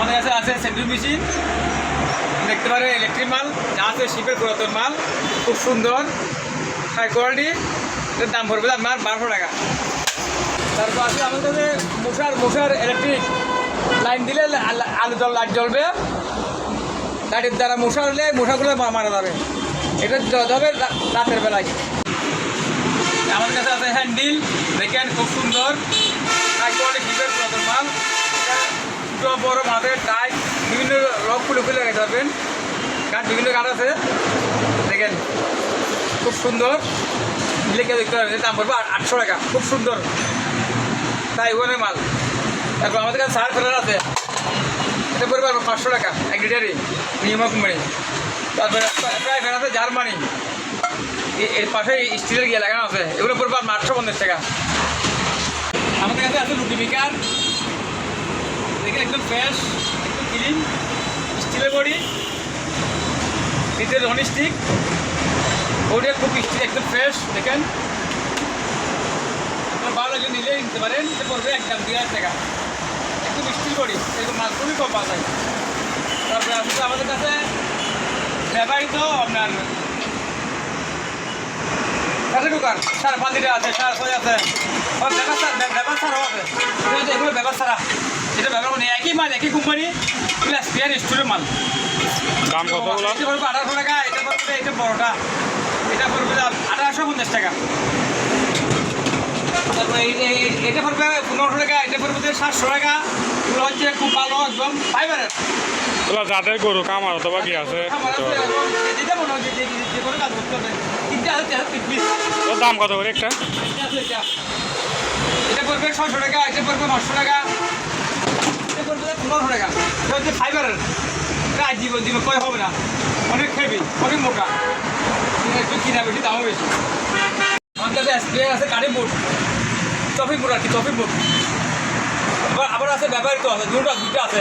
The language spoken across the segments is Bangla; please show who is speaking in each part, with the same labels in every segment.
Speaker 1: আমাদের কাছে আছে সেন্ট্রিং মেশিন, দেখতে পারে ইলেকট্রিক মাল, যা আছে শিপের পুরাতন মাল, খুব সুন্দর হাই কোয়ালিটি। এর দাম পড়বে আপনার 1200 টাকা। তারপর আছে আমাদের কাছে মশার ইলেকট্রিক লাইন দিলে লাইট জ্বলবে, লাইটের দ্বারা মশা হলে মশাগুলো মারা যাবে, এটা যাবে রাতের বেলায়। আমাদের কাছে আছে হ্যান্ডেল, দেখেন খুব সুন্দর হাই কোয়ালিটি শিপের পুরাতন মাল। এটা বড় মাথায় টাইট বিভিন্ন রক খুলে লাগাতে পারবেন, কাঠ বিভিন্ন কাঠ আছে, দেখেন খুব সুন্দর লিখে দেখতে পারবেন। দাম পড়বে 800 টাকা, খুব সুন্দর তাই ওখানের মাল। তারপর আমাদের কাছে সার ফেলার আছে, এটা পড়বে 500 টাকা 1 লিটারই, নিয়মা কোম্পানি। তারপরে প্রায় ফেলা আছে জার্মানি, এর পাশে স্টিলের গিয়ে লাগানো আছে, এগুলো পড়বে 850 টাকা। আমাদের কাছে আছে রুটি মেকার, দেখেন একদম ফ্রেশ, একদম ক্লিন, স্টিলের বডি, এদের ননস্টিক, ওটা খুব স্টিল একদম ফ্রেশ। দেখেন আপনার ভালো লাগে নিলে নিতে পারেন, এটা পড়বে একদম 2000 টাকা, একদম স্টিল বডি, এরকম মাল খুবই কম পাওয়া যায়। তারপরে আসলে আমাদের কাছে ব্যবহৃত আপনার কাঠের দোকান, 5.5 লিটার আছে, 6.5 আছে, ব্যবসারও আছে, এগুলো ব্যবসারা, এটা ব্যবহার মানে একই মাল একই কোম্পানি, এগুলো স্পেয়ার স্টোরের মাল।
Speaker 2: দাম কত?
Speaker 1: এটা পড়বে 1800 টাকা, এটা পড়বে এটা বড়টা, এটা পড়বে 1850 টাকা। তারপরে এটা পড়বে 1500 টাকা, এটা পড়বে 700 টাকা। এগুলো হচ্ছে খুব ভালো একদম ফাইবারের,
Speaker 2: যাদের গরু কামার অথবা কি আছে
Speaker 1: যেটা মনে হয় যে কোনো কাজ করতে হবে। 3টা আছে 3 পিস।
Speaker 2: ওর দাম কত করে একটা?
Speaker 1: এটা পড়বে 600 টাকা, এটা পড়বে 500 টাকা, এটা পড়বে 1500 টাকা। এটা হচ্ছে ফাইবারের, এটা জীবন কয় হবে না, অনেক হেভি, অনেক মোটা, একটু কিনা বেশি, দামও বেশি। আমার কাছে স্প্রে আছে কাঠি বুট, চফি বুট আর কি, চফি বুট। আবার আছে ব্যবহৃত আছে, দুটো আছে,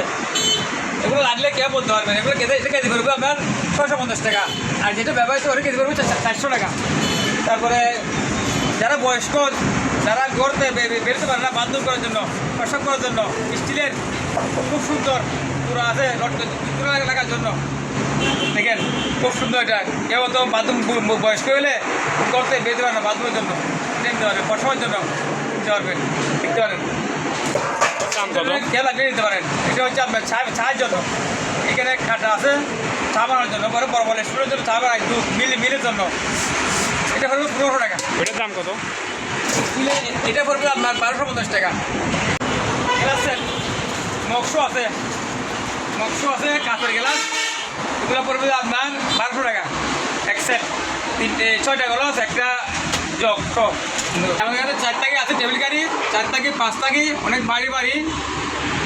Speaker 1: এগুলো লাগলে কে বলতে পারবেন। এগুলো এটা কেজি পড়বে আপনার 650 টাকা, আর যেটা ব্যবহৃত ওটা কেজি পড়বে 400 টাকা। তারপরে যারা বয়স্ক, যারা গড়তে বেরোতে পারে না, বাথরুম করার জন্য, প্রসাব করার জন্য, স্টিলের খুব সুন্দর পুরো আছে, লাগার জন্য, দেখেন খুব সুন্দর। এটা কেউ তো বাথরুম বয়স্ক হলে করতে বেরোতে পারে না, বাথরুমের জন্য নিতে পারবেন, প্রসাবের জন্য নিতে পারবেন, দেখতে পারেন। কে লাগিয়ে নিতে পারেন, এটা হচ্ছে আপনার ছায়ের জন্য, এখানে কাটা আছে চা বানানোর জন্য, বড় বড় বলে স্টুডেন্টের জন্য চা বানাই, দুধ মিলের জন্য। এটা পড়বে 1500 টাকা।
Speaker 2: এটার দাম কত?
Speaker 1: এটা পড়বে আপনার 1250 টাকা। গ্লাস সেট মক্সো আছে, কাঁচের গ্লাস, এগুলো পড়বে আপনার 1200 টাকা এক সেট। 6টা গ্লাস, একটা জগ সব। আমাদের কাছে 4 টাকা আছে টেবিল কারি, 4 টাকি 5 টাকি, অনেক বাড়ি।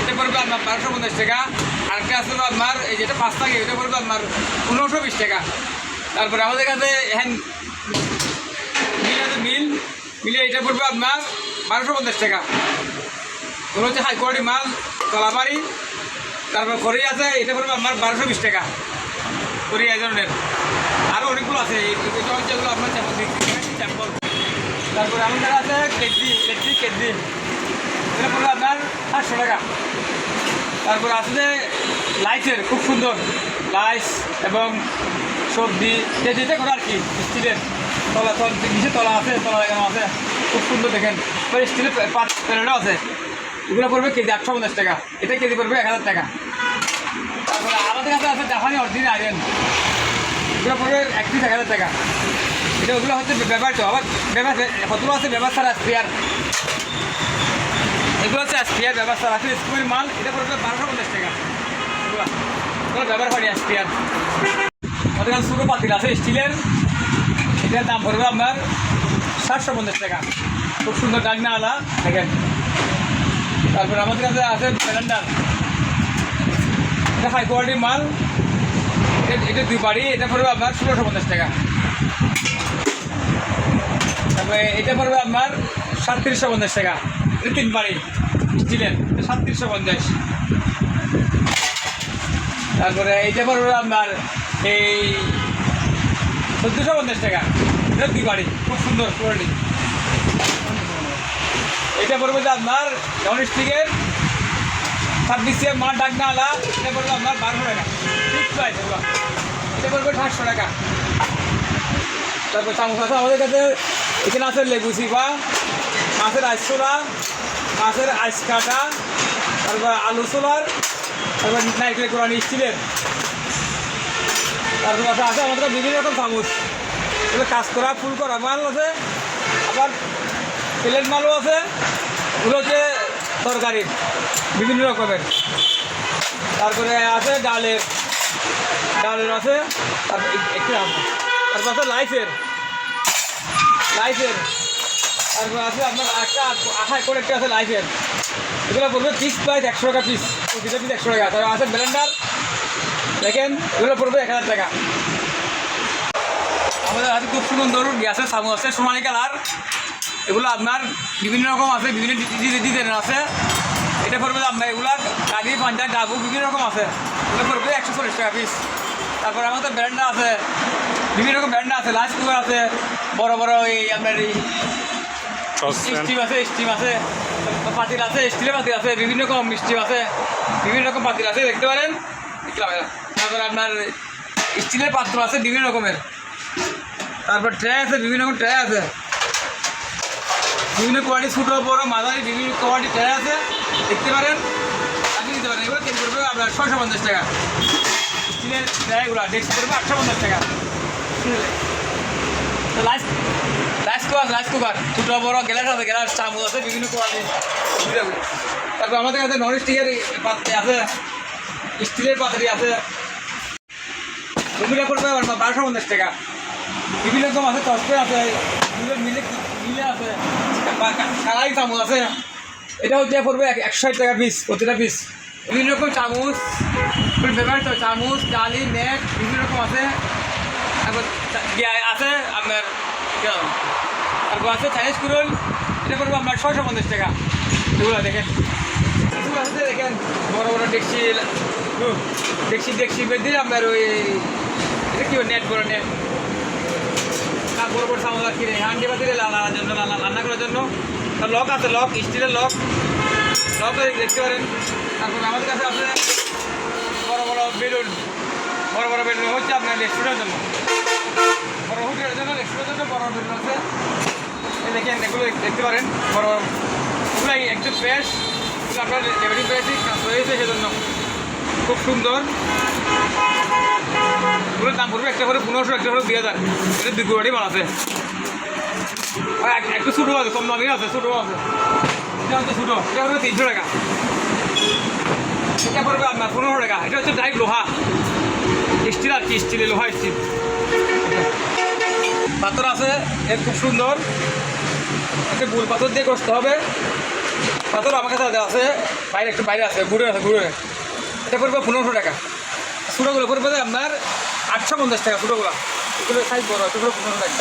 Speaker 1: এটা পড়বে আপনার 1250 টাকা। আরেকটা আছে আপনার এই যেটা 5 টাকি, এটা পড়বে আপনার 1520 টাকা। তারপরে আমাদের কাছে মিলে এটা পড়বে আপনার 1250 টাকা। ওগুলো হচ্ছে হাই কোয়ালিটি মাল, তলাবাড়ি। তারপর খড়ি আছে, এটা পড়বে আপনার 1220 টাকা, খড়ি এই ধরনের। আরও অনেকগুলো আছে, এটা হচ্ছে এগুলো আপনার স্যাম্পল। তারপরে আমাদের আছে ইলেকট্রিক কেটলি, এটা পড়বে আপনার 800 টাকা। তারপরে আছে লাইটের খুব সুন্দর লাইট এবং সবজি যেটা করে আর কি, স্টিলের নিচে তলা আছে, তলা লাগানো আছে, খুব সুন্দর দেখেন। স্টিলের প্লেটও আছে, এগুলো পড়বে কেজি 850 টাকা, এটা কেজি পড়বে 1000 টাকা। তারপরে আমাদের কাছে আছে জাপানি অরিজিনাল আয়রন, এগুলো পড়বে 1000 টাকা। এটা ওগুলো হচ্ছে ব্যবহৃত, আবার কতগুলো আছে ব্যবস্থা স্পেয়ার, এগুলো হচ্ছে স্পেয়ার ব্যবস্থা আছে, স্কুলের মাল। এটা পড়বে 1250 টাকা, এগুলো ব্যবহার করি স্পেয়ার। আমাদের কাছে ছোটো পাতিল আছে স্টিলের, এটার দাম পড়বে আপনার 750 টাকা, খুব সুন্দর ডাকনাওয়ালা দেখেন। তারপরে আমাদের কাছে আছে ব্লেন্ডার, এটা হাই কোয়ালিটির মাল, এটা 2 বাড়ি, এটা পড়বে আপনার 1650 টাকা। তারপরে এটা পড়বে আপনার 3750 টাকা, এটা 3 বাড়ি স্টিলের, 3750। তারপরে এইটা পড়বে আপনার এই 1450 টাকা, এটা 2 বাড়ি, খুব সুন্দর কোয়ালিটি। এটা পড়বে যে আপনার ননস্টিকের ছাব্বিশে মাল ডাকনা আলা, এটা পড়বে আপনার 1200 টাকা। ফিক্স প্রাইস এগুলো। এটা পড়বে 800 টাকা। তারপর চামচ আছে আমাদের কাছে, এখানে আছে লেবু চিপা, মাছের আইস ছোলা, মাছের আইস কাটা, তারপর আলু ছোলার, তারপর নাইকেল কোরআন স্টিলের। তারপর আছে আমাদের কাছে বিভিন্ন রকম চামচ, এগুলো কাজ করা ফুল করা মাল আছে, আবার প্লেট মালও আছে, এগুলো হচ্ছে তরকারির বিভিন্ন রকমের। তারপরে আছে ডালের আছে, তারপর একটু তারপর আছে লাইফের, তারপর আছে আপনার একটা আঠায় করে একটা আছে লাইফের। এগুলো পড়বে ফিক্স প্রাইস 100 টাকা পিস, প্রতিটা পিস 100 টাকা। তারপর আছে ব্লেন্ডার, দেখেন এগুলো পড়বে 1000 টাকা। আমাদের আছে খুব সুন্দর গ্যাসের চামচ আছে সোনালি কালার, এগুলো আপনার বিভিন্ন রকম আছে, বিভিন্ন ডিজাইনের আছে। এটা পড়বে আপনার এগুলা কাঠি পাঞ্জা ডাবু বিভিন্ন রকম আছে, এগুলো পড়বে 140 টাকা পিস। তারপর আমাদের ব্র্যান্ডার আছে, বিভিন্ন রকম ব্র্যান্ডার আছে, লাইস কুকার আছে, বড় বড় এই আপনার এই স্টিম আছে, পাতিল আছে, স্টিলের পাতিল আছে, বিভিন্ন রকম স্টিম আছে, বিভিন্ন রকম পাতিল আছে, দেখতে পারেন। তারপরে আপনার স্টিলের পাত্র আছে বিভিন্ন রকমের। তারপর ট্রে আছে, বিভিন্ন রকম ট্রে আছে, বিভিন্ন কোয়ালিটি, ছোটো বড়ো মাঝারি বিভিন্ন কোয়ালিটি ট্রে আছে, দেখতে পারেন। আপনি নিতে পারেন। এগুলো তেল করবে আপনার 650 টাকা। স্টিলের ট্রেগুলো ডেক্সি করবে 850 টাকা। রাইস কুকার ছোটো বড়ো গ্যালাস আছে, গ্যালাস চামচ আছে, বিভিন্ন কোয়ালিটি। তারপর আমাদের কাছে নন স্টিকের পাত্রে আছে, স্টিলের পাত্রে আছে, ওগুলো পড়বে 1250 টাকা। বিভিন্ন রকম আছে, তসপে আছে, মিলে আছে, কালাই চামচ আছে, এটা হচ্ছে পড়বে 160 টাকা পিস, প্রতিটা পিস। বিভিন্ন রকম চামচ, ফেভারিট চামচ, ডালি, নেট বিভিন্ন রকম আছে। তারপর আছে আপনার, তারপর আছে চাইনিজ কুরুল, এটা পড়বে আপনার 650 টাকা। এগুলো দেখেন, এগুলো আছে দেখেন, বড় বড় ডেক্সি বের দিয়ে আপনার ওই এটা কি নেট, বড় নেট, বড় বড় চামচ আর কিনে হান্ডি পাতিলে রান্না করার জন্য। লক আছে, লক স্টিলের লক দেখতে পারেন। তারপর আমাদের কাছে আছে বড় বড় বেলুন হচ্ছে আপনার রেস্টুরেন্টের জন্য, বড় হোটেলের জন্য, রেস্টুরেন্টের জন্য বড় বেলুন আছে। এই দেখেন, এগুলো দেখতে পারেন, বড় এগুলো একদম ফ্রেশ, আপনার লেবারিং পেয়েছি কাজ হয়েছে, সেজন্য খুব সুন্দর। এগুলোর দাম পড়বে একটা করে 1500, একটা করে 2000। এটা 2 কোয়ালিটি মাল আছে, একটু ছোটো আছে, কম দামি আছে, ছোটো আছে। এটা হচ্ছে ছোটো, এটা পড়বে 300 টাকা। এটা পড়বে আপনার 1500 টাকা। এটা হচ্ছে ডাইরেক্ট লোহা স্টিল আর কি, স্টিলের লোহা স্টিল। পাথর আছে, এর খুব সুন্দর, একটা গোল পাথর দিয়ে কষতে হবে। পাথর আমার কাছে আছে, বাইরে আছে, ঘুরে এটা পড়বে 1500 টাকা। ছোটোগুলো পড়বে আপনার 850 টাকা। ছোটোগুলো, এগুলো সাইজ বড়, ছোটো 1500 টাকা।